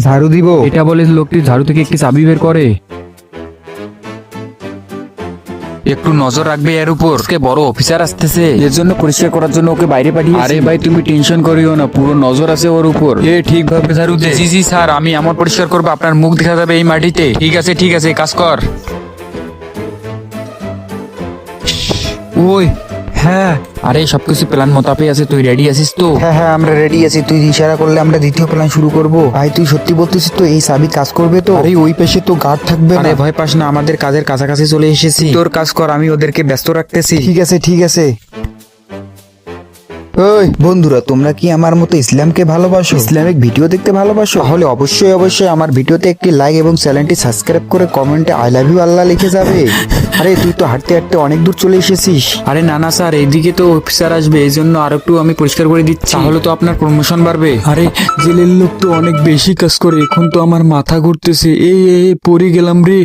ঝাড়ু দিব। এটা বলে লোকটি ঝাড়ু থেকে একটি চাবি বের করে। একটু নজর রাখবে এর উপর, আজকে বড় অফিসার আসতেছে, এর জন্য পরিষ্কার করার জন্য ওকে বাইরে পাঠিয়ে। আরে ভাই তুমি টেনশন করিও না, পুরো নজর আছে ওর উপর, এ ঠিকভাবে ঝাড়ু দে। জি জি স্যার, আমি আমার পরিষ্কার করবো, আপনার মুখ দেখা যাবে এই মাটিতে। ঠিক আছে ঠিক আছে, কাজ কর। ওই হ্যাঁ আরে সবকিছু প্ল্যান মোতাবেক আছে, তুই রেডি আছিস তো? হ্যাঁ হ্যাঁ, আমরা রেডি আছি। তুই ইশারা করলে আমরা দ্বিতীয় প্ল্যান শুরু করব। ভাই তুই সত্যি বলতেছিস তো? এই চাবি কাজ করবে তো? আরে ওই পাশে তো গার্ড থাকবে না। আরে ভয় পাস না, আমাদের কাজের কাছাকাছি চলে এসেছি। তোর কাজ কর, আমি ওদেরকে ব্যস্ত রাখতেছি। ঠিক আছে ঠিক আছে। ওই বন্ধুরা, তোমরা কি আমার মতো ইসলামকে ভালোবাসো, ইসলামিক ভিডিও দেখতে ভালোবাসো? তাহলে অবশ্যই অবশ্যই আমার ভিডিওতে একটি লাইক এবং চ্যানেলটি সাবস্ক্রাইব করে কমেন্টে আই লাভ ইউ আল্লাহ লিখে যাবে। আরে তুই তো হাঁটতে হাঁটতে অনেক দূর চলে এসেছিস। আরে না না স্যার, এইদিকে তো অফিসার আসবে, এই জন্য আর একটু আমি পরিষ্কার করে দিচ্ছি, তাহলে তো আপনার প্রমোশন বাড়বে। আরে জেলের লোক তো অনেক বেশি কাজ করে, এখন তো আমার মাথা ঘুরতেছে, এই পড়ে গেলাম রে।